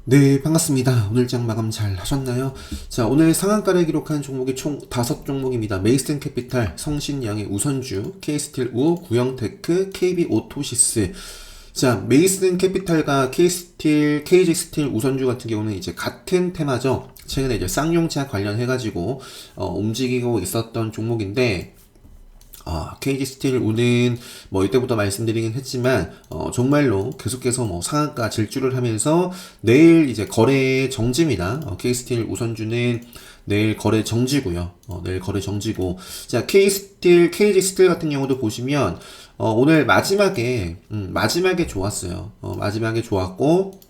네, 반갑습니다. 오늘 장 마감 잘 하셨나요? 자, 오늘 상한가를 기록한 종목이 총 5종목입니다. 메이슨 캐피탈, 성신양의 우선주, K스틸 우, 구형테크, KB오토시스. 자, 메이슨 캐피탈과 K스틸, KG스틸 우선주 같은 경우는 이제 같은 테마죠. 최근에 이제 쌍용차 관련해가지고, 움직이고 있었던 종목인데, KG 스틸 우는 뭐 이때부터 말씀드리긴 했지만 정말로 계속해서 뭐 상한가 질주를 하면서 내일 이제 거래 정지입니다. KG 스틸 우선주는 내일 거래 정지고요. 내일 거래 정지고 자 KG 스틸, KG 스틸 같은 경우도 보시면 오늘 마지막에 좋았어요. 마지막에 좋았고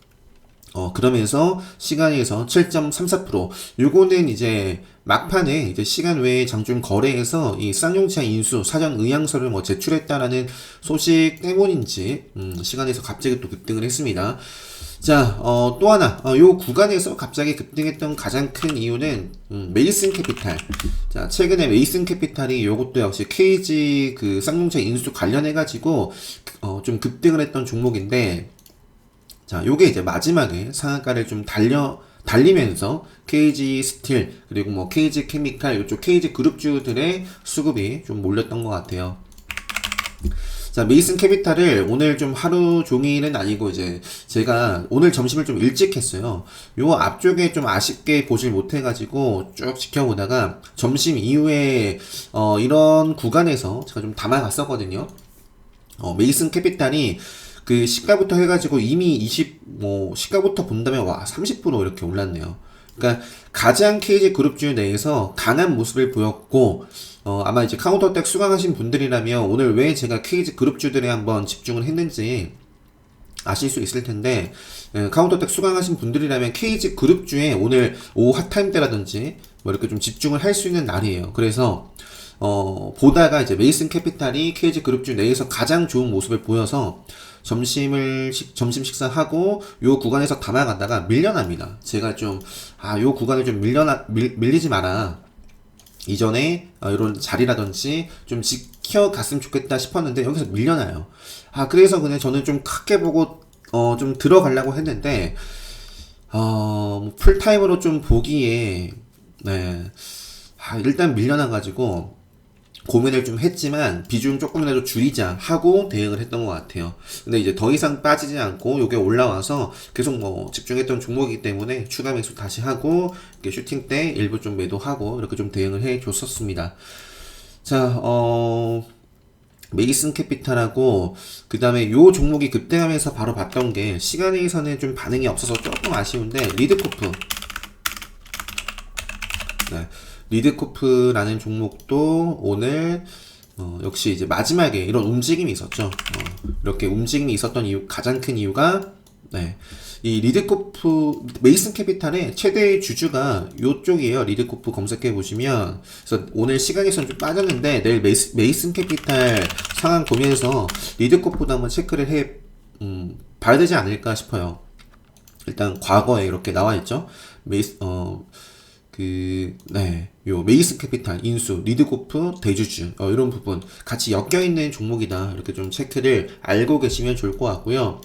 그러면서 시간에서 7.34% 요거는 이제 막판에 이제 시간 외에 장중 거래에서 이 쌍용차 인수 사전 의향서를 뭐 제출했다라는 소식 때문인지 시간에서 갑자기 또 급등을 했습니다. 자, 또 하나, 요 구간에서 갑자기 급등했던 가장 큰 이유는, 메이슨 캐피탈. 자, 최근에 메이슨 캐피탈이 요것도 역시 KG 그 쌍용차 인수 관련해가지고, 좀 급등을 했던 종목인데, 자, 요게 이제 마지막에 상한가를 좀 달리면서 KG 스틸, 그리고 뭐 KG 케미칼, 요쪽 KG 그룹주들의 수급이 좀 몰렸던 것 같아요. 자, 메이슨 캐피탈을 오늘 좀 하루 종일은 아니고 이제 제가 오늘 점심을 좀 일찍 했어요. 요 앞쪽에 좀 아쉽게 보질 못해가지고 쭉 지켜보다가 점심 이후에 이런 구간에서 제가 좀 담아갔었거든요. 메이슨 캐피탈이 그 시가부터 해가지고 이미 시가부터 본다면 와 30% 이렇게 올랐네요. 그러니까 가장 KG 그룹주 내에서 강한 모습을 보였고 아마 이제 카운터택 수강하신 분들이라면 오늘 왜 제가 KG 그룹주들에 한번 집중을 했는지 아실 수 있을 텐데 카운터택 수강하신 분들이라면 KG 그룹주에 오늘 오후 핫타임 때라든지 뭐 이렇게 좀 집중을 할 수 있는 날이에요. 그래서 보다가 이제 메이슨 캐피탈이 KG 그룹주 내에서 가장 좋은 모습을 보여서 점심 식사하고 요 구간에서 담아가다가 밀려납니다. 제가 요 구간에 좀 밀리지 마라. 이전에 이런 자리라든지 좀 지켜갔으면 좋겠다 싶었는데 여기서 밀려나요. 그래서 그냥 저는 좀 크게 보고 좀 들어가려고 했는데 풀타임으로 좀 보기에 네. 일단 밀려나가지고 고민을 좀 했지만 비중 조금이라도 줄이자 하고 대응을 했던 것 같아요. 근데 이제 더 이상 빠지지 않고 요게 올라와서 계속 뭐 집중했던 종목이기 때문에 추가 매수 다시 하고 이렇게 슈팅 때 일부 좀 매도하고 이렇게 좀 대응을 해 줬었습니다. 자, 메이슨 캐피탈하고 그 다음에 요 종목이 급등하면서 바로 봤던 게 시간에서는 좀 반응이 없어서 조금 아쉬운데 리드코프. 네. 리드코프라는 종목도 오늘 역시 이제 마지막에 이런 움직임이 있었죠. 이렇게 움직임이 있었던 이유 가장 큰 이유가 네. 이 리드코프 메이슨 캐피탈의 최대 주주가 요쪽이에요. 리드코프 검색해 보시면 그래서 오늘 시간에서는 좀 빠졌는데 내일 메이슨 캐피탈 상황 보면서 리드코프도 한번 체크를 봐야 되지 않을까 싶어요. 일단 과거에 이렇게 나와 있죠. 요 메이슨 캐피탈 인수 리드코프 대주주 이런 부분 같이 엮여있는 종목이다 이렇게 좀 체크를 알고 계시면 좋을 것 같고요.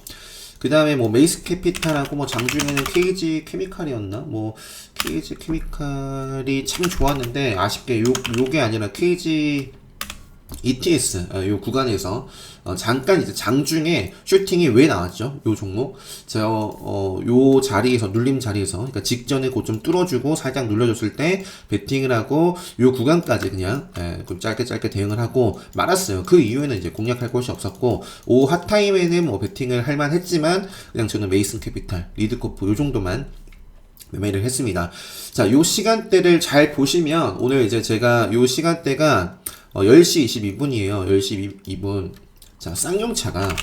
그 다음에 뭐 메이슨 캐피탈하고 뭐 장중에는 KG 케미칼이었나 뭐 KG 케미칼이 참 좋았는데 아쉽게 요게 아니라 KG ETS 요 구간에서 잠깐 이제 장중에 슈팅이 왜 나왔죠? 요 종목 제가 요 자리에서 눌림 자리에서 그러니까 직전에 고점 뚫어주고 살짝 눌러줬을 때 베팅을 하고 요 구간까지 그냥 좀 짧게 대응을 하고 말았어요. 그 이후에는 이제 공략할 곳이 없었고 오후 핫타임에는 뭐 베팅을 할 만했지만 그냥 저는 메이슨 캐피탈 리드코프 요 정도만 매매를 했습니다. 자, 요 시간대를 잘 보시면 오늘 이제 제가 요 시간대가 10시 22분이에요. 10시 22분. 자, 쌍용차가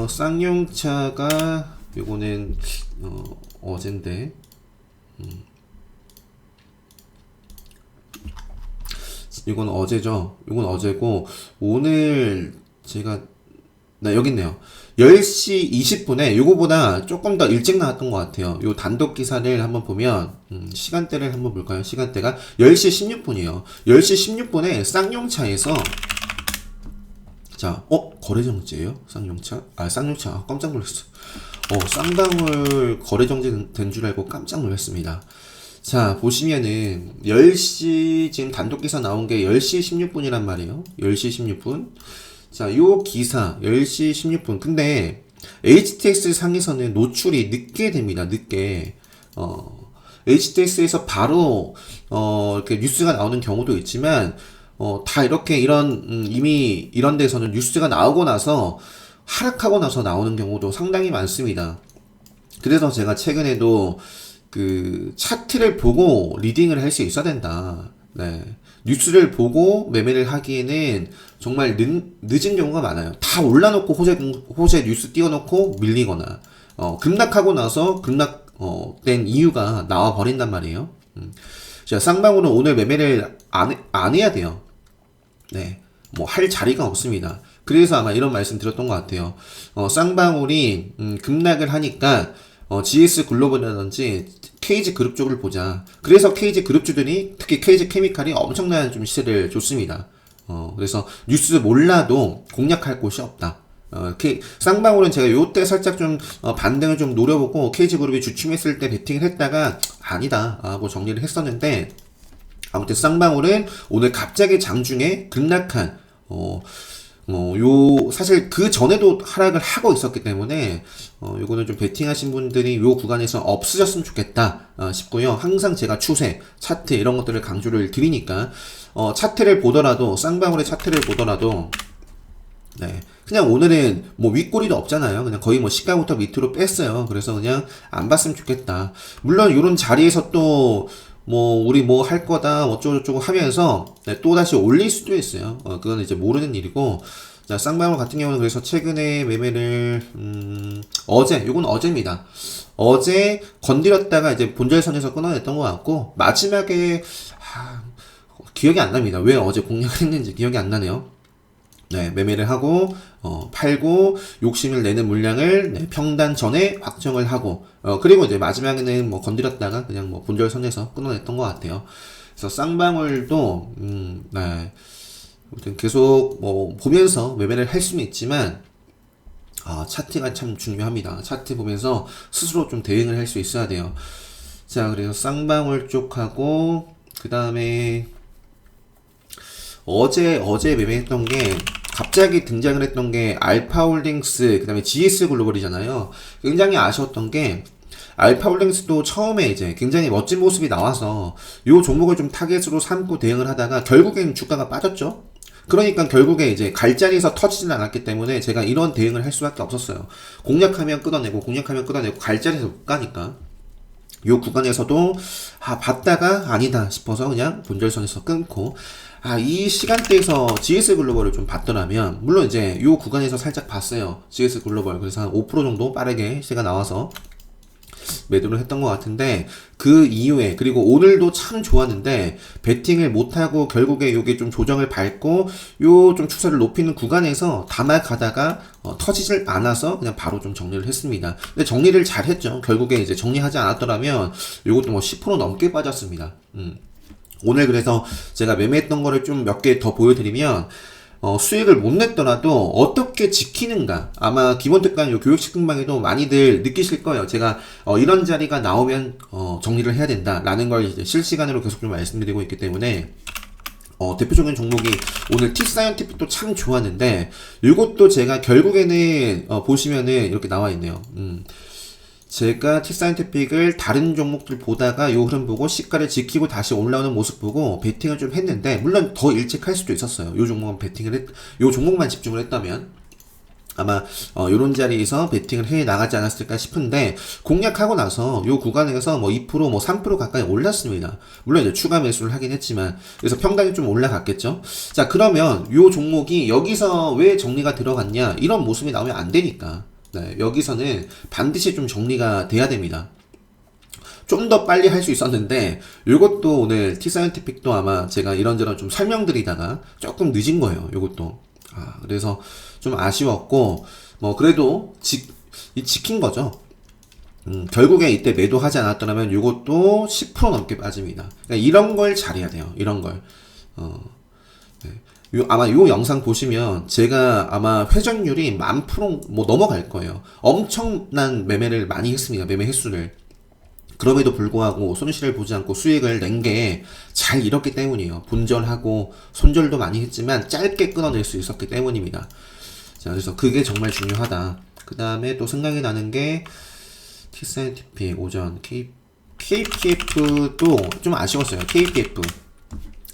쌍용차가 요거는 어젠데 이건 어제죠. 이건 어제고 오늘 제가 여기 있네요. 10시 20분에 요거보다 조금 더 일찍 나왔던 것 같아요. 요 단독 기사를 한번 보면 시간대를 한번 볼까요? 시간대가 10시 16분이에요. 10시 16분에 쌍용차에서 자, 거래 정지예요? 쌍용차? 쌍용차. 깜짝 놀랐어. 쌍방울 거래 정지된 줄 알고 깜짝 놀랐습니다. 자, 보시면은 10시 지금 단독 기사 나온 게 10시 16분이란 말이에요. 10시 16분. 자, 요 기사 10시 16분. 근데 HTX 상에서는 노출이 늦게 됩니다. 늦게. HTX에서 바로 이렇게 뉴스가 나오는 경우도 있지만 다 이렇게 이미 이런 데서는 뉴스가 나오고 나서 하락하고 나서 나오는 경우도 상당히 많습니다. 그래서 제가 최근에도 그 차트를 보고 리딩을 할 수 있어야 된다. 네. 뉴스를 보고 매매를 하기에는 정말 늦은 경우가 많아요. 다 올라놓고 호재 뉴스 띄워놓고 밀리거나, 급락하고 나서 된 이유가 나와 버린단 말이에요. 자, 쌍방울은 오늘 매매를 안 해야 돼요. 네. 뭐 할 자리가 없습니다. 그래서 아마 이런 말씀 드렸던 것 같아요. 쌍방울이 급락을 하니까 GS 글로벌이라든지 KG 그룹 쪽을 보자. 그래서 KG 그룹주들이 특히 KG 케미칼이 엄청난 좀 시세를 줬습니다. 그래서 뉴스 몰라도 공략할 곳이 없다. 쌍방울은 제가 요때 살짝 좀 반등을 좀 노려보고 KG 그룹이 주춤했을 때 베팅을 했다가 아니다 하고 정리를 했었는데, 아무튼 쌍방울은 오늘 갑자기 장중에 급락한 사실 그 전에도 하락을 하고 있었기 때문에, 요거는 좀 베팅하신 분들이 요 구간에서 없으셨으면 좋겠다, 싶고요. 항상 제가 추세, 차트 이런 것들을 강조를 드리니까, 차트를 보더라도, 쌍방울의 차트를 보더라도, 네. 그냥 오늘은 뭐 윗꼬리도 없잖아요. 그냥 거의 뭐 시가부터 밑으로 뺐어요. 그래서 그냥 안 봤으면 좋겠다. 물론 요런 자리에서 또, 우리 뭐 할 거다, 어쩌고저쩌고 하면서, 네, 또 다시 올릴 수도 있어요. 그건 이제 모르는 일이고, 자, 쌍방울 같은 경우는 그래서 최근에 매매를, 요건 어제입니다. 어제 건드렸다가 이제 본절선에서 끊어냈던 것 같고, 마지막에, 기억이 안 납니다. 왜 어제 공략을 했는지 기억이 안 나네요. 네, 매매를 하고, 팔고, 욕심을 내는 물량을, 네, 평단 전에 확정을 하고, 그리고 이제 마지막에는 뭐 건드렸다가 그냥 뭐 본절선에서 끊어냈던 것 같아요. 그래서 쌍방울도, 네. 아무튼 계속 뭐 보면서 매매를 할 수는 있지만, 차트가 참 중요합니다. 차트 보면서 스스로 좀 대응을 할 수 있어야 돼요. 자, 그래서 쌍방울 쪽하고, 그 다음에, 어제 매매했던 게, 갑자기 등장을 했던 게 알파홀딩스, 그 다음에 GS 글로벌이잖아요. 굉장히 아쉬웠던 게, 알파홀딩스도 처음에 이제 굉장히 멋진 모습이 나와서 요 종목을 좀 타겟으로 삼고 대응을 하다가 결국엔 주가가 빠졌죠. 그러니까 결국에 이제 갈자리에서 터지진 않았기 때문에 제가 이런 대응을 할 수밖에 없었어요. 공략하면 끊어내고 갈자리에서 못 가니까. 요 구간에서도 봤다가 아니다 싶어서 그냥 본절선에서 끊고, 이 시간대에서 GS 글로벌을 좀 봤더라면, 물론 이제 요 구간에서 살짝 봤어요. GS 글로벌. 그래서 한 5% 정도 빠르게 시세가 나와서 매도를 했던 것 같은데, 그 이후에, 그리고 오늘도 참 좋았는데 베팅을 못하고 결국에 요게 좀 조정을 밟고 요 좀 추세를 높이는 구간에서 담아가다가 터지질 않아서 그냥 바로 좀 정리를 했습니다. 근데 정리를 잘 했죠. 결국에 이제 정리하지 않았더라면 요것도 뭐 10% 넘게 빠졌습니다. 오늘 그래서 제가 매매했던 거를 좀 몇 개 더 보여드리면, 수익을 못 냈더라도 어떻게 지키는가, 아마 기본특강 요 교육식근방에도 많이들 느끼실 거예요. 제가 이런 자리가 나오면 정리를 해야 된다라는 걸 이제 실시간으로 계속 좀 말씀드리고 있기 때문에, 대표적인 종목이 오늘 T사이언티픽도 참 좋았는데, 이것도 제가 결국에는 보시면은 이렇게 나와 있네요. 제가 T사이언티픽을 다른 종목들 보다가 요 흐름 보고 시가를 지키고 다시 올라오는 모습 보고 베팅을 좀 했는데, 물론 더 일찍 할 수도 있었어요. 요 종목만 집중을 했다면 아마 요런 자리에서 베팅을 해 나가지 않았을까 싶은데, 공략하고 나서 요 구간에서 뭐 2%, 뭐 3% 가까이 올랐습니다. 물론 이제 추가 매수를 하긴 했지만, 그래서 평단이 좀 올라갔겠죠. 자, 그러면 요 종목이 여기서 왜 정리가 들어갔냐, 이런 모습이 나오면 안 되니까, 네, 여기서는 반드시 좀 정리가 돼야 됩니다. 좀 더 빨리 할 수 있었는데, 요것도 오늘 T사이언티픽도 아마 제가 이런저런 좀 설명드리다가 조금 늦은 거예요. 요것도. 그래서 좀 아쉬웠고, 뭐 그래도 지킨 거죠. 결국에 이때 매도하지 않았더라면 요것도 10% 넘게 빠집니다. 그러니까 이런 걸 잘해야 돼요. 이런 걸. 네. 아마 요 영상 보시면 제가 아마 회전율이 10,000% 뭐 넘어갈 거예요. 엄청난 매매를 많이 했습니다. 매매 횟수를. 그럼에도 불구하고 손실을 보지 않고 수익을 낸 게 잘 잃었기 때문이에요. 본전하고 손절도 많이 했지만 짧게 끊어낼 수 있었기 때문입니다. 자, 그래서 그게 정말 중요하다. 그 다음에 또 생각이 나는 게 T-SNTP 오전 KPF도 좀 아쉬웠어요. KPF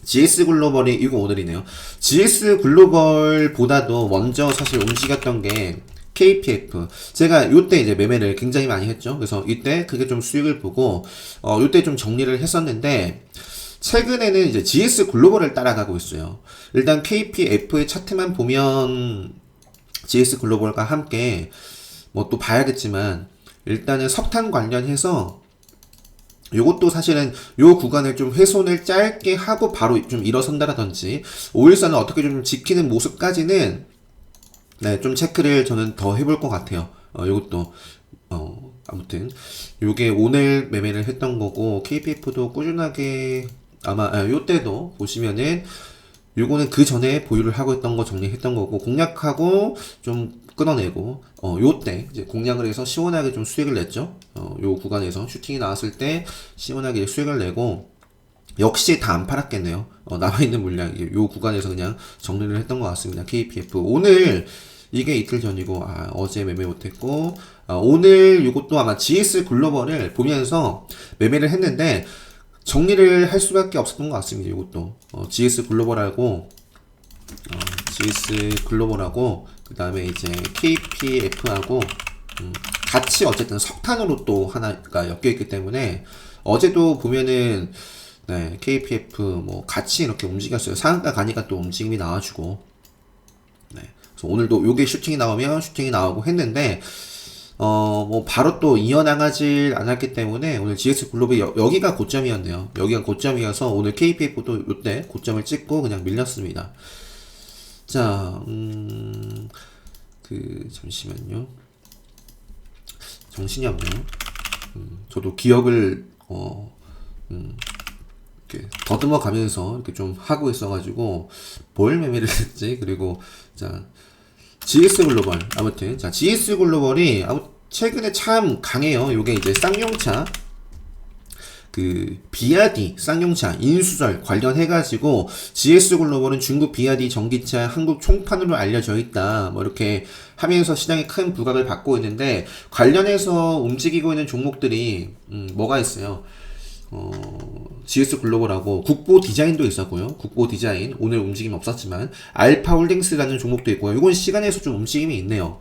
GS 글로벌이 이거 오늘이네요. GS 글로벌보다도 먼저 사실 움직였던 게 KPF. 제가 요때 이제 매매를 굉장히 많이 했죠. 그래서 이때 그게 좀 수익을 보고 요때 좀 정리를 했었는데 최근에는 이제 GS 글로벌을 따라가고 있어요. 일단 KPF의 차트만 보면 GS 글로벌과 함께 뭐 또 봐야겠지만 일단은 석탄 관련해서 요것도 사실은 요 구간을 좀 훼손을 짧게 하고 바로 좀 일어선다라든지 5일선을 어떻게 좀 지키는 모습까지는 네, 좀 체크를 저는 더 해볼 것 같아요. 요것도 아무튼 요게 오늘 매매를 했던 거고 KPF도 꾸준하게 아마 요때도 보시면은 요거는 그 전에 보유를 하고 있던 거 정리했던 거고 공략하고 좀 끊어내고 요때 이제 공략을 해서 시원하게 좀 수익을 냈죠. 요 구간에서 슈팅이 나왔을 때 시원하게 수익을 내고 역시 다 안 팔았겠네요. 남아있는 물량 요 구간에서 그냥 정리를 했던 것 같습니다. KPF 오늘 이게 이틀 전이고 어제 매매 못했고 오늘 요것도 아마 GS 글로벌을 보면서 매매를 했는데 정리를 할 수밖에 없었던 것 같습니다. 이것도 GS 글로벌하고 GS 글로벌하고 그 다음에 이제 KPF하고 같이 어쨌든 석탄으로 또 하나가 엮여 있기 때문에 어제도 보면은 네, KPF 뭐 같이 이렇게 움직였어요. 상한가 가니까 또 움직임이 나와주고 네, 그래서 오늘도 요게 슈팅이 나오면 슈팅이 나오고 했는데 뭐 바로 또 이어나가질 않았기 때문에 오늘 GS 글로벌 여기가 고점이었네요. 여기가 고점이어서 오늘 KPF도 요때 고점을 찍고 그냥 밀렸습니다. 자, 잠시만요. 정신이 없네요. 저도 기억을 이렇게 더듬어 가면서 이렇게 좀 하고 있어가지고 뭘 매매를 했지? 그리고 자. GS 글로벌 아무튼 자 GS 글로벌이 최근에 참 강해요. 요게 이제 쌍용차 그 비아디 쌍용차 인수절 관련해가지고 GS 글로벌은 중국 비아디 전기차 한국 총판으로 알려져 있다. 뭐 이렇게 하면서 시장에 큰 부각을 받고 있는데 관련해서 움직이고 있는 종목들이 뭐가 있어요? GS 글로벌하고 국보 디자인도 있었고요. 국보 디자인 오늘 움직임 없었지만 알파 홀딩스라는 종목도 있고요. 이건 시간에서 좀 움직임이 있네요.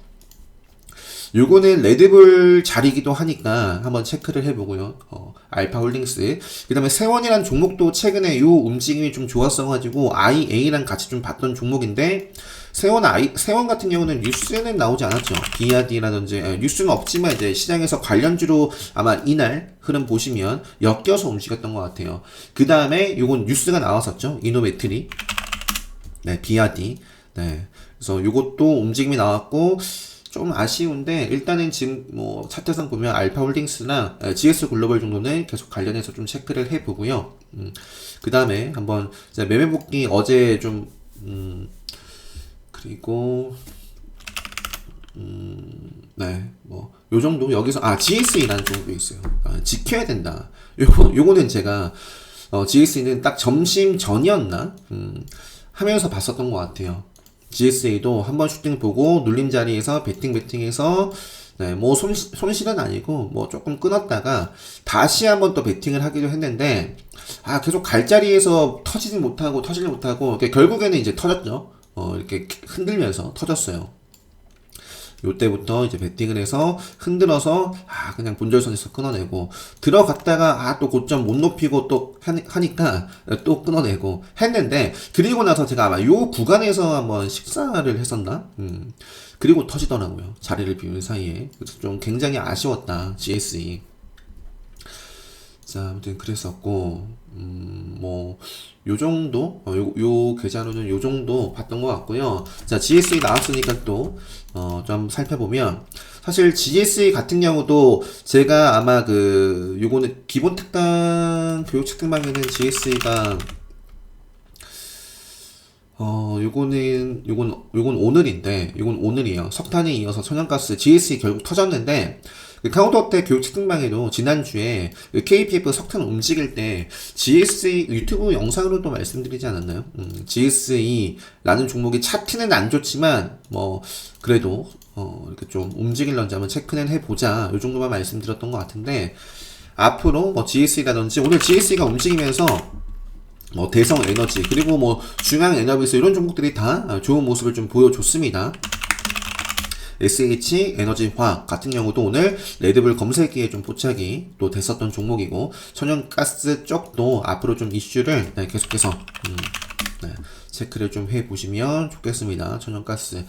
요거는 레드불 자리기도 하니까 한번 체크를 해보고요. 알파 홀딩스 그 다음에 세원이라는 종목도 최근에 요 움직임이 좀 좋았어가지고 IA랑 같이 좀 봤던 종목인데 세원 같은 경우는 뉴스는 나오지 않았죠. 비아디라든지 뉴스는 없지만 이제 시장에서 관련주로 아마 이날 흐름 보시면 엮여서 움직였던 것 같아요. 그 다음에 요건 뉴스가 나왔었죠. 이노메트리 네 비아디 네 그래서 요것도 움직임이 나왔고 좀 아쉬운데 일단은 지금 뭐 차트상 보면 알파 홀딩스나 GS 글로벌 정도는 계속 관련해서 좀 체크를 해보고요. 그 다음에 한번 매매 복귀 어제 좀 그리고 네, 뭐 요 정도 여기서 GSE라는 종목도 있어요. 지켜야 된다. 요거는 제가 GSE는 딱 점심 전이었나 하면서 봤었던 것 같아요. GSA도 한번 슈팅 보고 눌림 자리에서 베팅해서 네, 뭐 손실은 아니고 뭐 조금 끊었다가 다시 한번 또 베팅을 하기도 했는데 계속 갈 자리에서 터지지 못하고 결국에는 이제 터졌죠. 이렇게 흔들면서 터졌어요. 요때부터 이제 베팅을 해서 흔들어서 그냥 본절선에서 끊어내고 들어갔다가 또 고점 못 높이고 또 하니까 또 끊어내고 했는데 그리고 나서 제가 아마 요 구간에서 한번 식사를 했었나? 그리고 터지더라고요. 자리를 비우는 사이에. 그래서 좀 굉장히 아쉬웠다. GSE. 자, 아무튼 그랬었고, 뭐, 요 정도? 요 계좌로는 요 정도 봤던 것 같고요. 자, GSE 나왔으니까 또, 좀 살펴보면, 사실 GSE 같은 경우도 제가 아마 요거는 기본 특강, 교육 측등반에는 GSE가, 요건 오늘인데, 요건 오늘이에요. 석탄에 이어서 천연가스 GSE 결국 터졌는데, 그 카운터때 교육 채팅방에도 지난주에 그 KPF 석탄 움직일 때 GSE 유튜브 영상으로도 말씀드리지 않았나요? GSE라는 종목이 차트는 안 좋지만, 뭐, 그래도, 이렇게 좀 움직일런지 한번 체크는 해보자. 요 정도만 말씀드렸던 것 같은데, 앞으로 뭐 GSE라든지, 오늘 GSE가 움직이면서 뭐 대성 에너지 그리고 뭐 중앙 에너비스 이런 종목들이 다 좋은 모습을 좀 보여줬습니다. SH 에너지화학 같은 경우도 오늘 레드불 검색기에 좀 포착이 또 됐었던 종목이고, 천연가스 쪽도 앞으로 좀 이슈를 계속해서 체크를 좀 해보시면 좋겠습니다. 천연가스.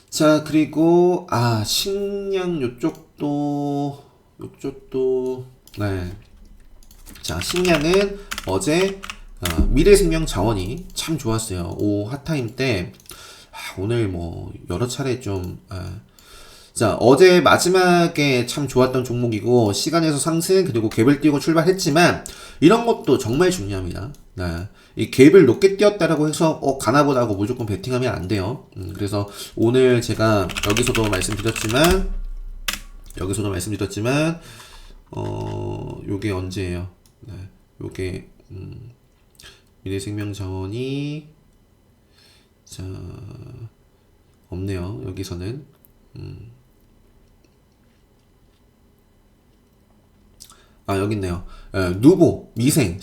자, 그리고 식량 요쪽도 자, 식량은 어제 미래생명 자원이 참 좋았어요. 오후 핫타임 때 오늘 뭐 여러 차례 좀 자, 어제 마지막에 참 좋았던 종목이고, 시간에서 상승 그리고 갭을 띄고 출발했지만 이런 것도 정말 중요합니다. 이 갭을 높게 띄었다라고 해서 가나보다 하고 무조건 베팅하면 안 돼요. 그래서 오늘 제가 여기서도 말씀드렸지만 요게 언제예요? 요게 미래생명자원이 자 없네요. 여기서는 여기 있네요. 누보, 미생,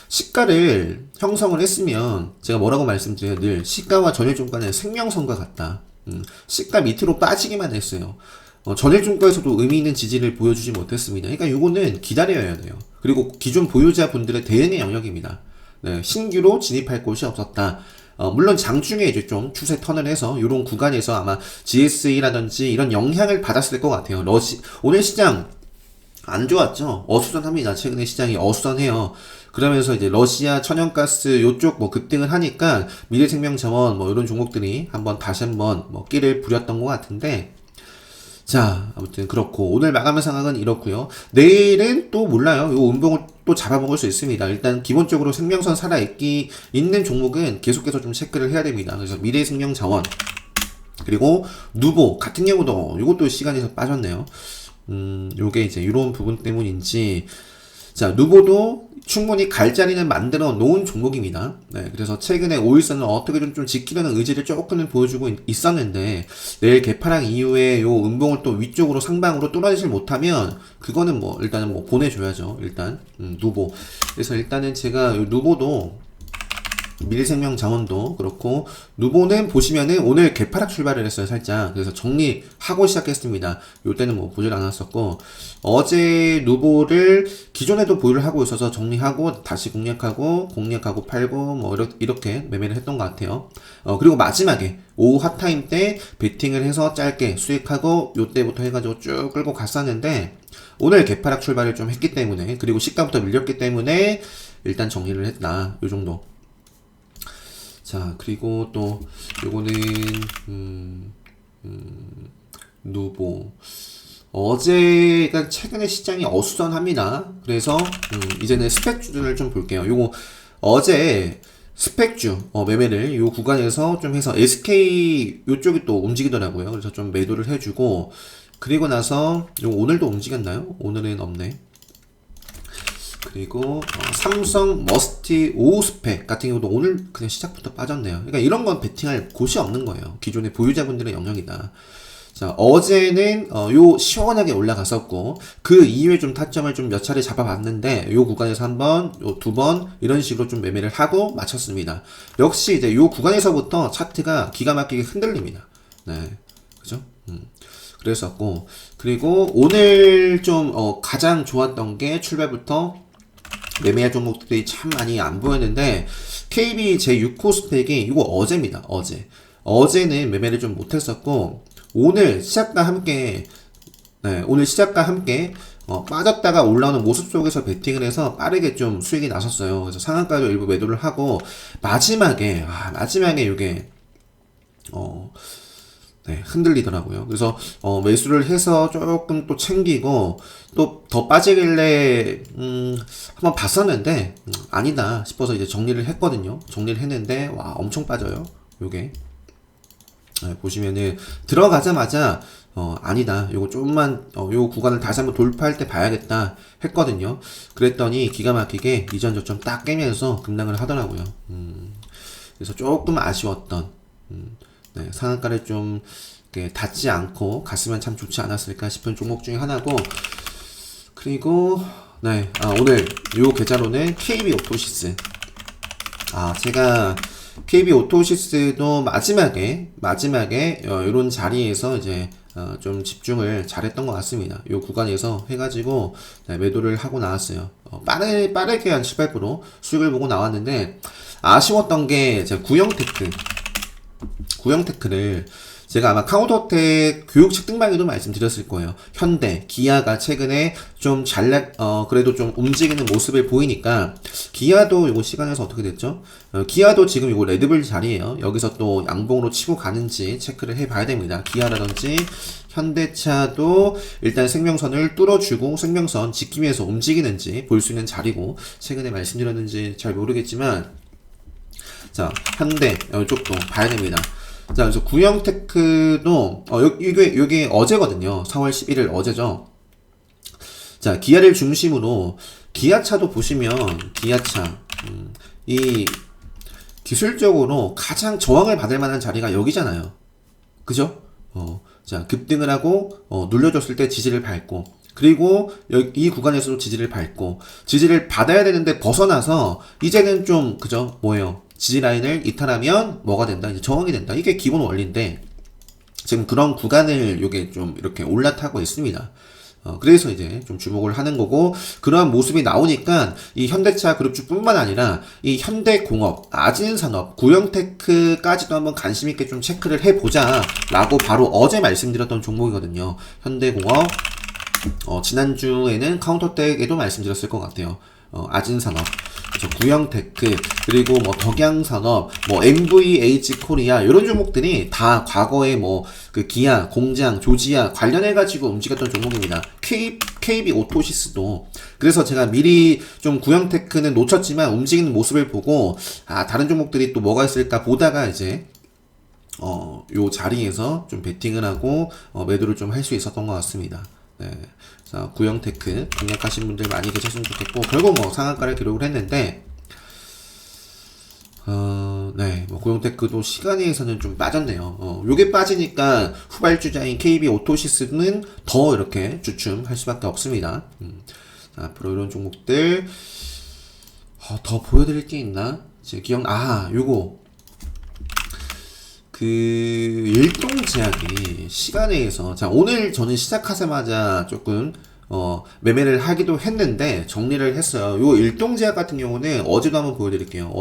시가를 형성을 했으면 제가 뭐라고 말씀드려요? 늘 시가와 전일종가는 생명선과 같다. 시가 밑으로 빠지기만 했어요. 전일종가에서도 의미 있는 지지를 보여주지 못했습니다. 그러니까 요거는 기다려야 돼요. 그리고 기존 보유자분들의 대응의 영역입니다. 신규로 진입할 곳이 없었다. 물론 장중에 이제 좀 추세 턴을 해서 이런 구간에서 아마 GSE라든지 이런 영향을 받았을 것 같아요. 오늘 시장 안 좋았죠? 어수선합니다. 최근에 시장이 어수선해요. 그러면서 이제 러시아 천연가스 요쪽 뭐 급등을 하니까 미래생명자원 뭐 이런 종목들이 다시 한번 뭐 끼를 부렸던 것 같은데, 자, 아무튼 그렇고 오늘 마감의 상황은 이렇고요. 내일은 또 몰라요. 요 음봉을 또 잡아먹을 수 있습니다. 일단 기본적으로 생명선 있는 종목은 계속해서 좀 체크를 해야 됩니다. 그래서 미래생명자원 그리고 누보 같은 경우도 이것도 시간에서 빠졌네요. 요게 이제 이런 부분 때문인지, 자, 누보도 충분히 갈 자리는 만들어 놓은 종목입니다. 그래서 최근에 5일선을 어떻게든 좀 지키려는 의지를 조금은 보여주고 있었는데, 내일 개파락 이후에 요 음봉을 또 위쪽으로 상방으로 뚫어내질 못하면, 그거는 뭐, 일단은 뭐 보내줘야죠. 일단, 누보. 그래서 일단은 제가 요 누보도, 미래생명자원도 그렇고, 누보는 보시면은 오늘 개파락 출발을 했어요, 살짝. 그래서 정리하고 시작했습니다. 요때는 뭐 보질 않았었고, 어제 누보를 기존에도 보유를 하고 있어서 정리하고 다시 공략하고 팔고 뭐 이렇게 매매를 했던 것 같아요. 그리고 마지막에 오후 핫타임 때 베팅을 해서 짧게 수익하고 요때부터 해가지고 쭉 끌고 갔었는데, 오늘 개파락 출발을 좀 했기 때문에, 그리고 시가부터 밀렸기 때문에 일단 정리를 했다. 요 정도. 자, 그리고 또 요거는 누보. 어제가 최근에 시장이 어수선합니다. 그래서 이제는 스펙주들을 좀 볼게요. 요거 어제 스펙주 매매를 요 구간에서 좀 해서 SK 요쪽이 또 움직이더라고요. 그래서 좀 매도를 해주고, 그리고 나서 요 오늘도 움직였나요? 오늘은 없네. 그리고 삼성 머스티 5 스펙 같은 경우도 오늘 그냥 시작부터 빠졌네요. 그러니까 이런 건 베팅할 곳이 없는 거예요. 기존의 보유자분들의 영역이다. 자, 어제는 요 시원하게 올라갔었고, 그 이후에 좀 타점을 좀 몇 차례 잡아봤는데, 요 구간에서 한 번, 요 두 번 이런 식으로 좀 매매를 하고 마쳤습니다. 역시 이제 요 구간에서부터 차트가 기가 막히게 흔들립니다. 네, 그죠? 그랬었고, 그리고 오늘 좀 가장 좋았던 게 출발부터 매매할 종목들이 참 많이 안 보였는데, KB 제6호 스펙이 이거 어제입니다. 어제는 매매를 좀 못했었고, 오늘 시작과 함께 빠졌다가 올라오는 모습 속에서 베팅을 해서 빠르게 좀 수익이 나섰어요. 그래서 상한가도 일부 매도를 하고, 마지막에 요게 네, 흔들리더라고요. 그래서 매수를 해서 조금 또 챙기고 또 더 빠지길래 한번 봤었는데 아니다 싶어서 이제 정리를 했거든요. 정리를 했는데 와 엄청 빠져요. 요게 네, 보시면은 들어가자마자 아니다. 요거 조금만 요 구간을 다시 한번 돌파할 때 봐야겠다 했거든요. 그랬더니 기가 막히게 이전 저점 딱 깨면서 급락을 하더라고요. 그래서 조금 아쉬웠던 네, 상한가를 좀 이렇게 닿지 않고 갔으면 참 좋지 않았을까 싶은 종목 중에 하나고, 그리고 네, 오늘 요 계좌로는 KB 오토시스. 제가 KB 오토시스도 마지막에 이런 자리에서 이제 좀 집중을 잘했던 것 같습니다. 요 구간에서 해가지고 네, 매도를 하고 나왔어요. 빠르게 한 18% 수익을 보고 나왔는데, 아쉬웠던 게 제가 구형테크를 제가 아마 카운터텍 교육 책등방에도 말씀드렸을 거예요. 현대, 기아가 최근에 좀 그래도 좀 움직이는 모습을 보이니까, 기아도 이거 시간에서 어떻게 됐죠? 기아도 지금 이거 레드불 자리에요. 여기서 또 양봉으로 치고 가는지 체크를 해봐야 됩니다. 기아라든지 현대차도 일단 생명선을 뚫어주고 생명선 지키면서 움직이는지 볼 수 있는 자리고, 최근에 말씀드렸는지 잘 모르겠지만, 자, 현대, 이쪽도 봐야 됩니다. 자, 그래서 구형테크도, 이게 어제거든요. 4월 11일 어제죠. 자, 기아를 중심으로, 기아차도 보시면, 기아차, 이, 기술적으로 가장 저항을 받을 만한 자리가 여기잖아요. 그죠? 자, 급등을 하고, 눌려줬을 때 지지를 밟고, 그리고 이 구간에서도 지지를 밟고, 지지를 받아야 되는데 벗어나서, 이제는 좀, 그죠? 뭐예요? 지지 라인을 이탈하면 뭐가 된다? 이제 저항이 된다. 이게 기본 원리인데, 지금 그런 구간을 요게 좀 이렇게 올라타고 있습니다. 그래서 이제 좀 주목을 하는 거고, 그러한 모습이 나오니까 이 현대차 그룹주뿐만 아니라 이 현대공업, 아진산업, 구형테크까지도 한번 관심 있게 좀 체크를 해보자 라고 바로 어제 말씀드렸던 종목이거든요. 현대공업, 지난주에는 카운터텍에도 말씀드렸을 것 같아요. 아진산업, 구형테크, 그리고 뭐 덕양산업, 뭐 MVH 코리아, 이런 종목들이 다 과거에 뭐 그 기아, 공장, 조지아 관련해가지고 움직였던 종목입니다. KB 오토시스도. 그래서 제가 미리 좀 구형테크는 놓쳤지만 움직이는 모습을 보고, 다른 종목들이 또 뭐가 있을까 보다가 이제 요 자리에서 좀 베팅을 하고 매도를 좀 할 수 있었던 것 같습니다. 네. 자, 구형테크 공략하신 분들 많이 계셨으면 좋겠고, 결국 뭐 상한가를 기록을 했는데, 네, 뭐 구형테크도 시간에서는 좀 빠졌네요. 요게 빠지니까 후발주자인 KB 오토시스는 더 이렇게 주춤할 수밖에 없습니다. 자, 앞으로 이런 종목들 더 보여드릴 게 있나? 제 요거 일동제약이 시간에서, 자, 오늘 저는 시작하자마자 조금 매매를 하기도 했는데 정리를 했어요. 요 일동제약 같은 경우는 어제도 한번 보여드릴게요.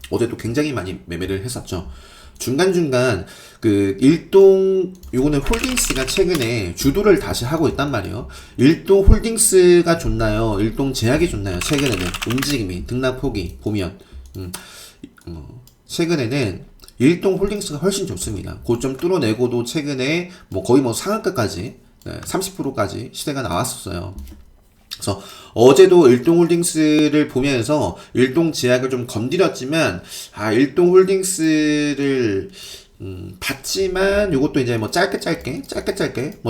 어제도 굉장히 많이 매매를 했었죠. 중간중간 요거는 홀딩스가 최근에 주도를 다시 하고 있단 말이에요. 일동 홀딩스가 좋나요? 일동 제약이 좋나요? 최근에는 움직임이, 등락폭이 보면 최근에는 일동 홀딩스가 훨씬 좋습니다. 고점 뚫어내고도 최근에 거의 상한가까지 30%까지 시대가 나왔었어요. 그래서 어제도 일동홀딩스를 보면서 일동제약을 좀 건드렸지만, 일동홀딩스를 봤지만 요것도 이제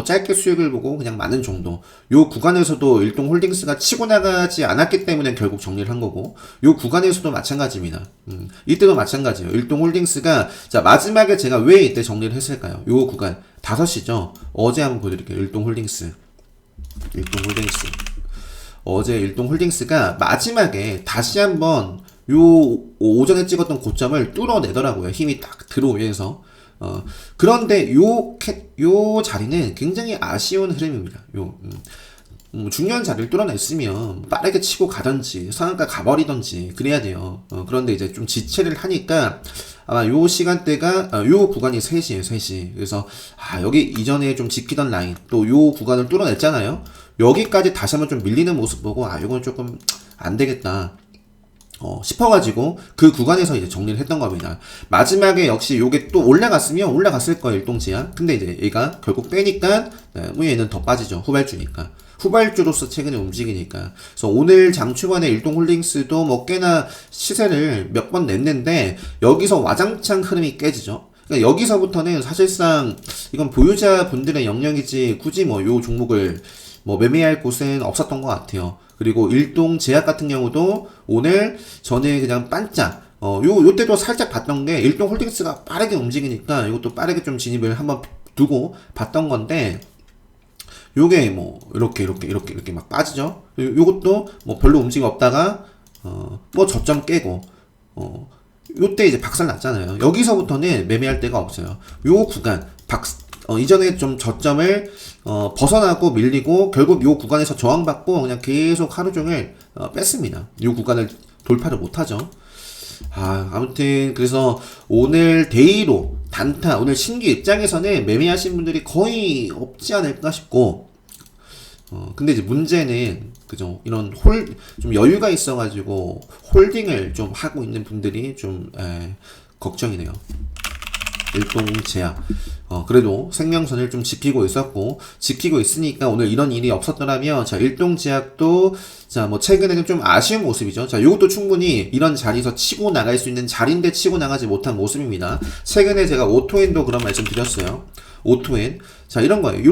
짧게 수익을 보고 그냥 많은 정도. 요 구간에서도 일동홀딩스가 치고 나가지 않았기 때문에 결국 정리를 한 거고, 요 구간에서도 마찬가지입니다. 이때도 마찬가지예요. 일동홀딩스가, 자, 마지막에 제가 왜 이때 정리를 했을까요? 요 구간 5시죠. 어제 한번 보여드릴게요. 일동홀딩스. 어제 일동홀딩스가 마지막에 다시 한번 요 오전에 찍었던 고점을 뚫어내더라고요. 힘이 딱 들어오면서. 그런데 요 자리는 굉장히 아쉬운 흐름입니다. 중요한 자리를 뚫어냈으면 빠르게 치고 가든지 상한가 가버리든지 그래야 돼요. 그런데 이제 좀 지체를 하니까 아마 요 시간대가 요 구간이 3시에요. 3시. 그래서 여기 이전에 좀 지키던 라인 또 요 구간을 뚫어냈잖아요. 여기까지 다시 한번 좀 밀리는 모습 보고 요건 조금 안 되겠다. 싶어가지고 그 구간에서 이제 정리를 했던 겁니다. 마지막에 역시 요게 또 올라갔으면 올라갔을 거예요, 일동제약. 근데 이제 얘가 결국 빼니까, 뭐 얘는 더 빠지죠. 후발주니까. 후발주로서 최근에 움직이니까. 그래서 오늘 장초반에 일동홀딩스도 뭐 꽤나 시세를 몇 번 냈는데, 여기서 와장창 흐름이 깨지죠. 그러니까 여기서부터는 사실상 이건 보유자 분들의 영역이지 굳이 뭐 요 종목을 뭐 매매할 곳은 없었던 것 같아요. 그리고 일동제약 같은 경우도 오늘 저는 그냥 반짝 요때도 살짝 봤던 게 일동홀딩스가 빠르게 움직이니까 이것도 빠르게 좀 진입을 한번 두고 봤던 건데 요게 뭐 이렇게 막 빠지죠. 요것도 뭐 별로 움직임 없다가 뭐 저점 깨고 요때 이제 박살 났잖아요. 여기서부터는 매매할 데가 없어요. 요 구간 이전에 좀 저점을 벗어나고 밀리고 결국 요 구간에서 저항받고 그냥 계속 하루 종일 뺐습니다. 요 구간을 돌파를 못하죠. 아무튼 그래서 오늘 데이로 단타 오늘 신규 입장에서는 매매하신 분들이 거의 없지 않을까 싶고 근데 이제 문제는 그죠 이런 좀 여유가 있어가지고 홀딩을 좀 하고 있는 분들이 좀 걱정이네요. 일동제약 그래도 생명선을 좀 지키고 있으니까 오늘 이런 일이 없었더라면 자 일동제약도 자 뭐 최근에는 좀 아쉬운 모습이죠. 자 요것도 충분히 이런 자리에서 치고 나갈 수 있는 자리인데 치고 나가지 못한 모습입니다. 최근에 제가 오토엔도 그런 말씀 드렸어요. 오토엔 자 이런 거예요.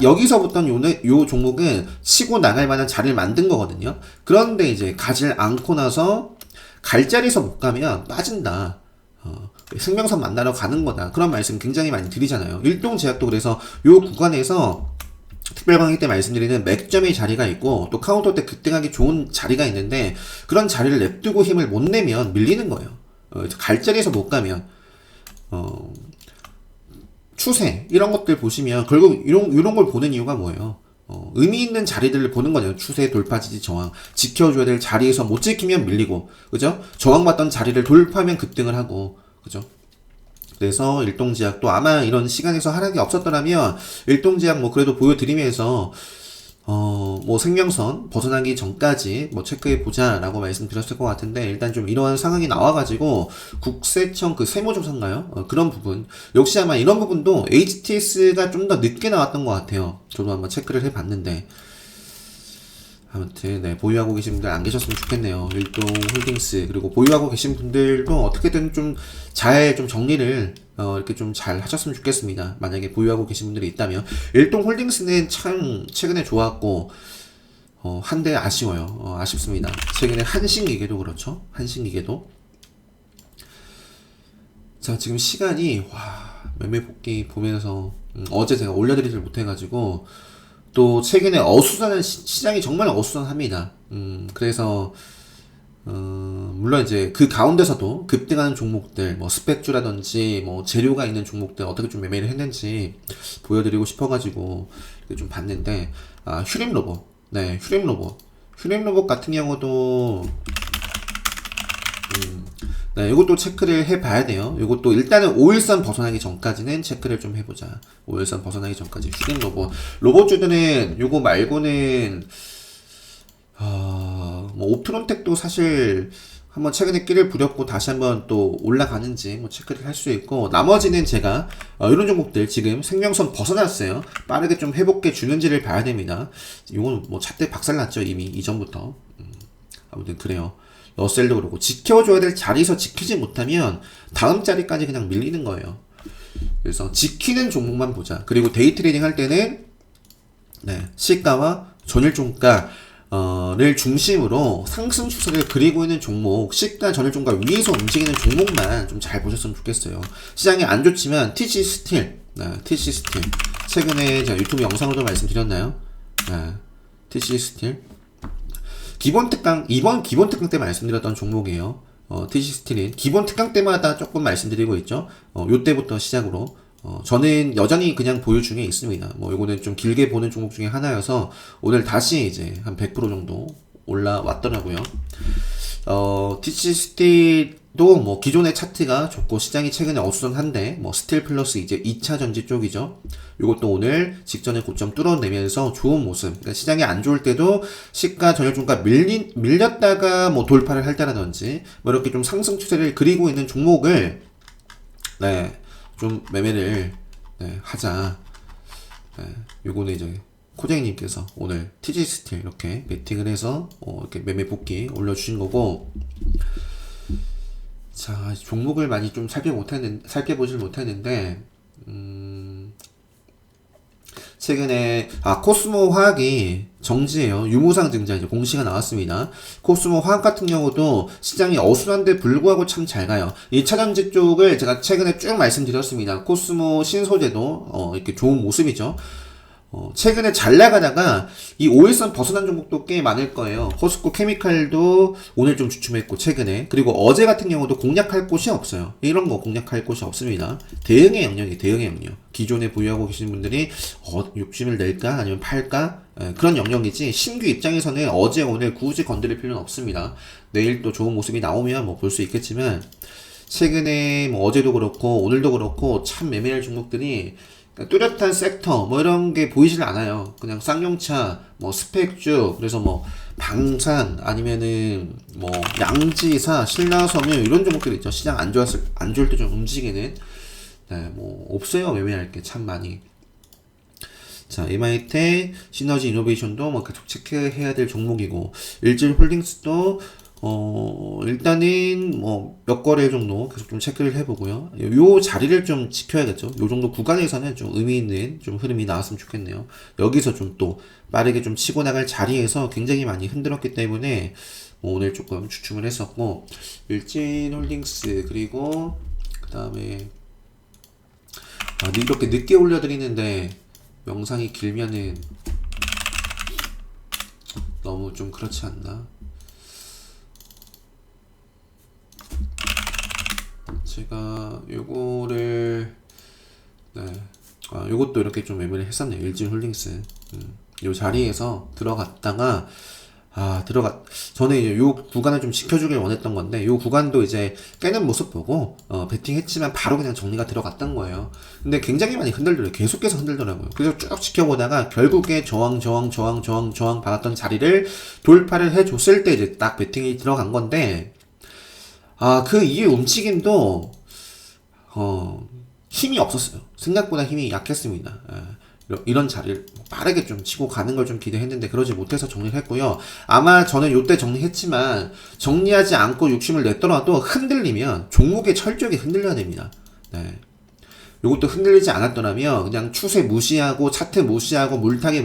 여기서부터는 요 종목은 치고 나갈 만한 자리를 만든 거거든요. 그런데 이제 가질 않고 나서 갈 자리에서 못 가면 빠진다. 생명선 만나러 가는 거다. 그런 말씀 굉장히 많이 드리잖아요. 일동제약도 그래서 요 구간에서 특별강의 때 말씀드리는 맥점의 자리가 있고 또 카운터 때 급등하기 좋은 자리가 있는데 그런 자리를 냅두고 힘을 못 내면 밀리는 거예요. 갈 자리에서 못 가면 추세 이런 것들 보시면 결국 이런 걸 보는 이유가 뭐예요? 의미 있는 자리들을 보는 거죠. 추세, 돌파, 지지, 저항. 지켜줘야 될 자리에서 못 지키면 밀리고, 그죠? 저항받던 자리를 돌파하면 급등을 하고, 그죠? 그래서 일동제약도 아마 이런 시간에서 하락이 없었더라면, 일동제약 뭐 그래도 보여드리면서, 뭐 생명선 벗어나기 전까지 뭐 체크해 보자라고 말씀드렸을 것 같은데 일단 좀 이러한 상황이 나와가지고 국세청 그 세무조사인가요? 그런 부분 역시 아마 이런 부분도 HTS가 좀 더 늦게 나왔던 것 같아요. 저도 한번 체크를 해봤는데 아무튼 네 보유하고 계신 분들 안 계셨으면 좋겠네요. 일동홀딩스 그리고 보유하고 계신 분들도 어떻게든 좀 잘 좀 정리를 이렇게 좀 잘 하셨으면 좋겠습니다. 만약에 보유하고 계신 분들이 있다면 일동홀딩스는 참 최근에 좋았고 한데 아쉬워요. 아쉽습니다. 최근에 한신기계도 그렇죠. 한신기계도 자 지금 시간이 매매 복귀 보면서 어제 제가 올려드리질 못해가지고 또 최근에 시장이 정말 어수선합니다. 그래서 물론 이제 그 가운데서도 급등하는 종목들, 뭐 스펙주라든지 뭐 재료가 있는 종목들 어떻게 좀 매매를 했는지 보여드리고 싶어가지고 좀 봤는데 휴림로봇, 네 휴림로봇 같은 경우도 네, 이것도 체크를 해봐야 돼요. 이것도 일단은 5일선 벗어나기 전까지는 체크를 좀 해보자. 5일선 벗어나기 전까지 휴림 로봇주들은 요거 말고는 뭐 오프론텍도 사실 한번 최근에 끼를 부렸고 다시 한번 또 올라가는지 뭐 체크를 할 수 있고 나머지는 제가 이런 종목들 지금 생명선 벗어났어요. 빠르게 좀 회복해 주는지를 봐야 됩니다. 이건 뭐 차트 박살났죠 이미 이전부터. 아무튼 그래요. 러셀도 그렇고 지켜줘야 될 자리에서 지키지 못하면 다음 자리까지 그냥 밀리는 거예요. 그래서 지키는 종목만 보자. 그리고 데이 트레이딩 할 때는 네, 시가와 전일종가를 중심으로 상승 추세를 그리고 있는 종목, 시가 전일종가 위에서 움직이는 종목만 좀 잘 보셨으면 좋겠어요. 시장이 안 좋지만 TC 스틸, TC 스틸 최근에 제가 유튜브 영상으로도 말씀드렸나요? TC 스틸 이번 기본 특강 때 말씀드렸던 종목이에요. TC 스틸은 기본 특강 때마다 조금 말씀드리고 있죠. 요때부터 시작으로 저는 여전히 그냥 보유 중에 있습니다. 뭐 요거는 좀 길게 보는 종목 중에 하나여서 오늘 다시 이제 한 100% 정도 올라왔더라고요. TC 스틸 또 뭐 기존의 차트가 좋고 시장이 최근에 어수선한데 뭐 스틸 플러스 이제 2차 전지 쪽이죠. 이것도 오늘 직전에 고점 뚫어내면서 좋은 모습. 그러니까 시장이 안 좋을 때도 시가 전일 종가 밀렸다가 뭐 돌파를 할 때라든지 뭐 이렇게 좀 상승 추세를 그리고 있는 종목을 네, 좀 매매를 네, 하자. 네, 요거는 이제 코쟁이님께서 오늘 TG 스틸 이렇게 베팅을 해서 이렇게 매매 복귀 올려주신 거고. 자, 종목을 많이 좀 살펴보질 못했는데, 최근에, 코스모 화학이 정지예요. 유무상 증자 이제 공시가 나왔습니다. 코스모 화학 같은 경우도 시장이 어수선한데 불구하고 참 잘 가요. 이 차량지 쪽을 제가 최근에 쭉 말씀드렸습니다. 코스모 신소재도, 이렇게 좋은 모습이죠. 최근에 잘 나가다가 이 5일선 벗어난 종목도 꽤 많을 거예요. 포스코 케미칼도 오늘 좀 주춤했고 최근에, 그리고 어제 같은 경우도 공략할 곳이 없어요. 이런 거 공략할 곳이 없습니다. 대응의 영역이 대응의 영역. 기존에 보유하고 계시는 분들이 욕심을 낼까 아니면 팔까 그런 영역이지, 신규 입장에서는 어제 오늘 굳이 건드릴 필요는 없습니다. 내일 또 좋은 모습이 나오면 뭐 볼 수 있겠지만, 최근에 뭐 어제도 그렇고 오늘도 그렇고 참 매매할 종목들이 뚜렷한 섹터 뭐 이런 게 보이질 않아요. 그냥 쌍용차, 뭐 스펙주, 그래서 뭐 방산 아니면은 뭐 양지사, 신라섬유 이런 종목들 있죠. 시장 안 좋을 때 좀 움직이는. 네, 뭐 없어요. 매매할 게 참 많이. 자, MI텍, 시너지 이노베이션도 뭐 계속 체크해야 될 종목이고, 일질홀딩스도 일단은 뭐 몇 거래 정도 계속 좀 체크를 해보고요. 요 자리를 좀 지켜야겠죠. 요 정도 구간에서는 좀 의미 있는 좀 흐름이 나왔으면 좋겠네요. 여기서 좀 또 빠르게 좀 치고 나갈 자리에서 굉장히 많이 흔들었기 때문에 뭐 오늘 조금 주춤을 했었고, 일진홀딩스 그리고 그 다음에 이렇게 늦게 올려드리는데 영상이 길면은 너무 좀 그렇지 않나? 제가 요거를 요것도 이렇게 좀 매매를 했었네요. 일진홀딩스 요 자리에서 들어갔다가 저는 이제 요 구간을 좀 지켜주길 원했던 건데, 요 구간도 이제 깨는 모습 보고 베팅했지만 바로 그냥 정리가 들어갔던 거예요. 근데 굉장히 많이 흔들더라고요. 계속해서 흔들더라고요. 그래서 쭉 지켜보다가 결국에 저항 받았던 자리를 돌파를 해줬을 때 이제 딱 베팅이 들어간 건데, 그 이후의 움직임도 힘이 없었어요. 생각보다 힘이 약했습니다. 이런 자리를 빠르게 좀 치고 가는 걸 좀 기대했는데 그러지 못해서 정리를 했고요. 아마 저는 요때 정리했지만, 정리하지 않고 욕심을 냈더라도 흔들리면 종목의 철저하게 흔들려야 됩니다. 네. 요것도 흔들리지 않았더라면, 그냥 추세 무시하고 차트 무시하고 물타기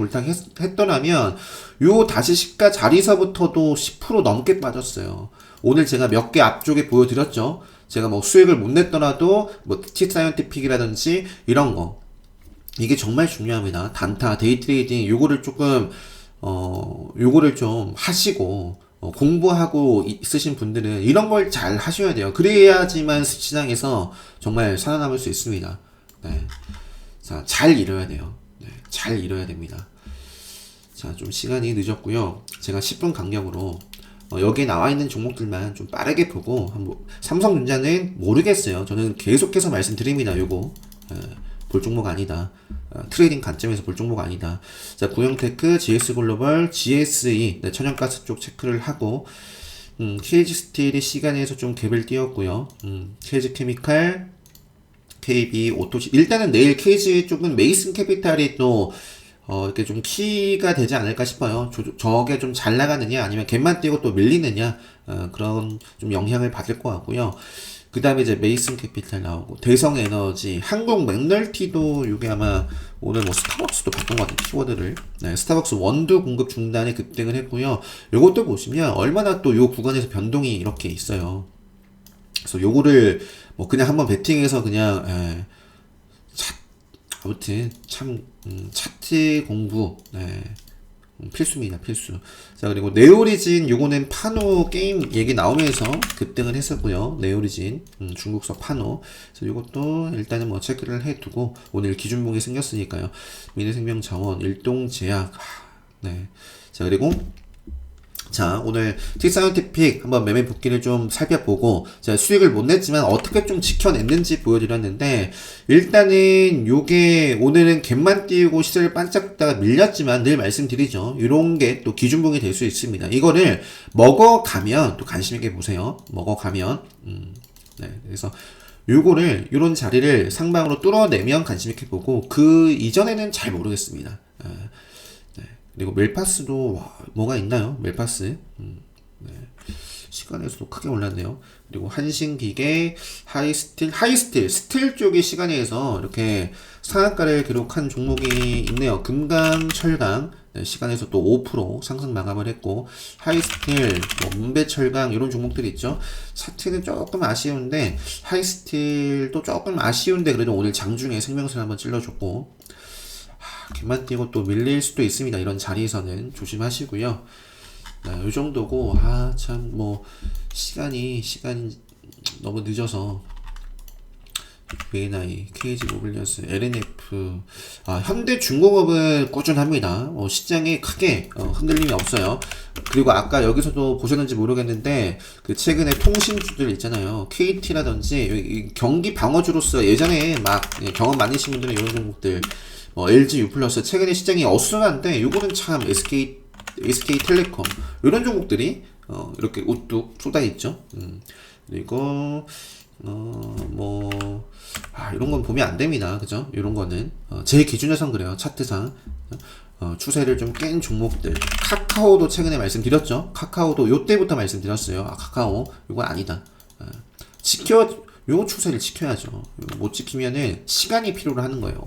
했더라면 요 다시 시가 자리서부터도 10% 넘게 빠졌어요. 오늘 제가 몇 개 앞쪽에 보여드렸죠. 제가 뭐 수익을 못 냈더라도 뭐 T사이언티픽이라든지 이런 거, 이게 정말 중요합니다. 단타, 데이 트레이딩 요거를 조금 요거를 좀 하시고 공부하고 있으신 분들은 이런 걸 잘 하셔야 돼요. 그래야지만 시장에서 정말 살아남을 수 있습니다. 네. 자, 잘 이뤄야 돼요. 네, 잘 이뤄야 됩니다. 자, 좀 시간이 늦었고요. 제가 10분 간격으로 여기에 나와 있는 종목들만 좀 빠르게 보고, 삼성전자는 모르겠어요. 저는 계속해서 말씀드립니다. 요거 볼 종목 아니다. 트레이딩 관점에서 볼 종목 아니다. 자, 구형테크, GS글로벌, GSE, 네, 천연가스 쪽 체크를 하고, KG스틸이 시간에서 좀 갭을 띄웠고요. KG케미칼, KB 오토시, 일단은 내일 KG 쪽은 메이슨 캐피탈이 또 이렇게 좀 키가 되지 않을까 싶어요. 저게 좀 잘 나가느냐 아니면 갭만 띄고 또 밀리느냐, 그런 좀 영향을 받을 것 같고요. 그 다음에 이제 메이슨 캐피탈 나오고, 대성에너지, 한국 맥널티도 요게 아마 오늘 뭐 스타벅스도 봤던 것 같아요. 키워드를. 네, 스타벅스 원두 공급 중단에 급등을 했고요. 요것도 보시면 얼마나 또 요 구간에서 변동이 이렇게 있어요. 그래서 요거를 뭐 그냥 한번 베팅해서 그냥 아무튼 참 차트 공부 필수입니다. 필수. 자, 그리고 네오리진, 요거는 파노 게임 얘기 나오면서 급등을 했었고요. 네오리진, 중국서 파노. 그래서 요것도 일단은 뭐 체크를 해두고, 오늘 기준봉이 생겼으니까요. 미래생명자원, 일동제약. 네. 자, 그리고 자, 오늘 T사이언티픽 한번 매매 복귀를 좀 살펴보고, 제가 수익을 못 냈지만 어떻게 좀 지켜냈는지 보여드렸는데, 일단은 요게 오늘은 갭만 띄우고 시세를 반짝다가 밀렸지만 늘 말씀드리죠. 요런 게 또 기준봉이 될 수 있습니다. 이거를 먹어가면, 또 관심있게 보세요. 먹어가면, 네. 그래서 요거를, 요런 자리를 상방으로 뚫어내면 관심있게 보고, 그 이전에는 잘 모르겠습니다. 그리고 멜파스도 뭐가 있나요? 멜파스 네. 시간에서도 크게 올랐네요. 그리고 한신기계, 하이스틸 스틸 쪽의 시간에서 이렇게 상한가를 기록한 종목이 있네요. 금강, 철강 네, 시간에서 또 5% 상승 마감을 했고, 하이스틸, 문배철강 이런 종목들이 있죠. 차트는 조금 아쉬운데 하이스틸도 조금 아쉬운데 그래도 오늘 장중에 생명선 한번 찔러줬고, 갭만 띄고 또 밀릴 수도 있습니다. 이런 자리에서는 조심하시고요. 네, 요 정도고, 참, 시간이 너무 늦어서, VNI, KG 모빌리언스, LNF, 현대중공업은 꾸준합니다. 시장에 크게 흔들림이 없어요. 그리고 아까 여기서도 보셨는지 모르겠는데, 그 최근에 통신주들 있잖아요. KT라든지, 경기 방어주로서 예전에 막 경험 많으신 분들은 이런 종목들, LG U+, 최근에 시장이 어수선한데, 요거는 참 SK텔레콤, 이런 종목들이, 이렇게 우뚝 쏟아있죠. 그리고, 이런 건 보면 안 됩니다. 그죠? 이런 거는. 제 기준에선 그래요. 차트상. 추세를 좀 깬 종목들. 카카오도 최근에 말씀드렸죠? 카카오도 요때부터 말씀드렸어요. 카카오. 이건 아니다. 요 추세를 지켜야죠. 못 지키면은 시간이 필요로 하는 거예요.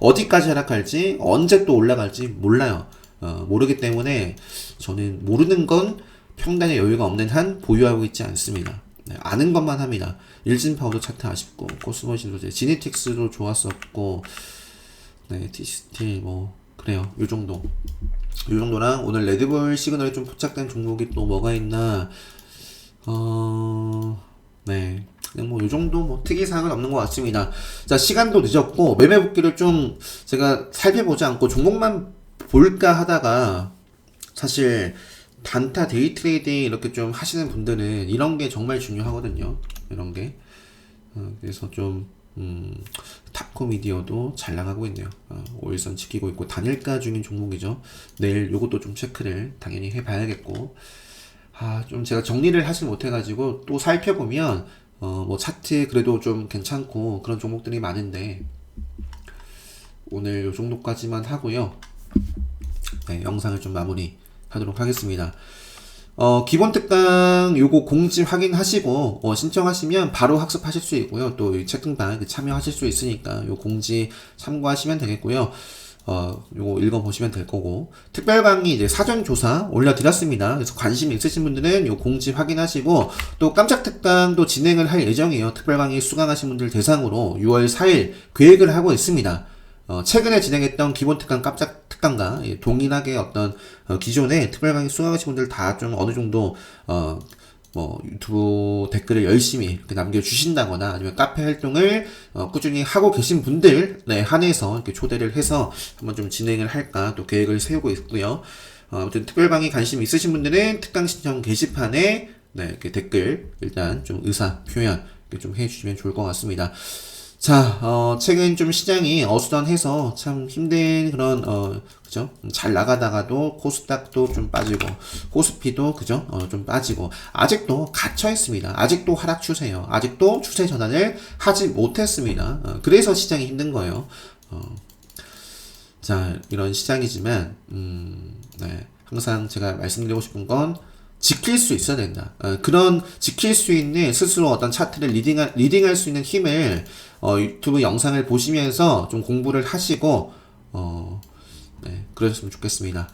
어디까지 하락할지, 언제 또 올라갈지 몰라요. 모르기 때문에 저는 모르는 건 평단의 여유가 없는 한 보유하고 있지 않습니다. 네, 아는 것만 합니다. 일진파워도 차트 아쉽고, 코스모시도 지니틱스도 좋았었고, 네, 티스틸 그래요. 요 정도랑 오늘 레드불 시그널에 좀 포착된 종목이 또 뭐가 있나, 네. 그냥 요 정도 특이사항은 없는 것 같습니다. 자, 시간도 늦었고, 매매 복귀를 좀 제가 살펴보지 않고 종목만 볼까 하다가, 사실, 단타 데이 트레이딩 이렇게 좀 하시는 분들은 이런 게 정말 중요하거든요. 이런 게. 그래서 좀, 탑코미디어도 잘 나가고 있네요. 5일선 지키고 있고, 단일가 중인 종목이죠. 내일 요것도 좀 체크를 당연히 해봐야겠고, 좀 제가 정리를 하지 못해가지고 또 살펴보면, 차트 그래도 좀 괜찮고 그런 종목들이 많은데, 오늘 요 정도까지만 하고요. 네, 영상을 좀 마무리 하도록 하겠습니다. 기본 특강 요거 공지 확인하시고, 신청하시면 바로 학습하실 수 있고요. 또 채팅방 참여하실 수 있으니까 요 공지 참고하시면 되겠고요. 요거 읽어보시면 될 거고, 특별 강의 이제 사전 조사 올려드렸습니다. 그래서 관심 있으신 분들은 요 공지 확인하시고, 또 깜짝 특강도 진행을 할 예정이에요. 특별 강의 수강하신 분들 대상으로 6월 4일 계획을 하고 있습니다. 최근에 진행했던 기본 특강 깜짝 특강과 동일하게 어떤 기존의 특별 강의 수강하신 분들 다 좀 어느 정도 유튜브 댓글을 열심히 이렇게 남겨주신다거나 아니면 카페 활동을 꾸준히 하고 계신 분들 한해서 이렇게 초대를 해서 한번 좀 진행을 할까 또 계획을 세우고 있고요. 아무튼 특별 강의 관심 있으신 분들은 특강 신청 게시판에 이렇게 댓글 일단 좀 의사 표현 이렇게 좀 해주시면 좋을 것 같습니다. 자, 최근 좀 시장이 어수선해서 참 힘든 그런, 그죠? 잘 나가다가도 코스닥도 좀 빠지고, 코스피도, 그죠? 좀 빠지고, 아직도 갇혀 있습니다. 아직도 하락 추세예요. 아직도 추세 전환을 하지 못했습니다. 그래서 시장이 힘든 거예요. 자, 이런 시장이지만, 네. 항상 제가 말씀드리고 싶은 건, 지킬 수 있어야 된다. 그런 지킬 수 있는 스스로 어떤 차트를 리딩할 수 있는 힘을 유튜브 영상을 보시면서 좀 공부를 하시고 네, 그러셨으면 좋겠습니다.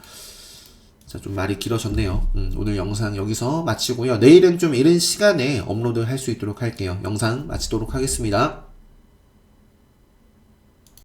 자, 좀 말이 길어졌네요. 오늘 영상 여기서 마치고요. 내일은 좀 이른 시간에 업로드 할 수 있도록 할게요. 영상 마치도록 하겠습니다.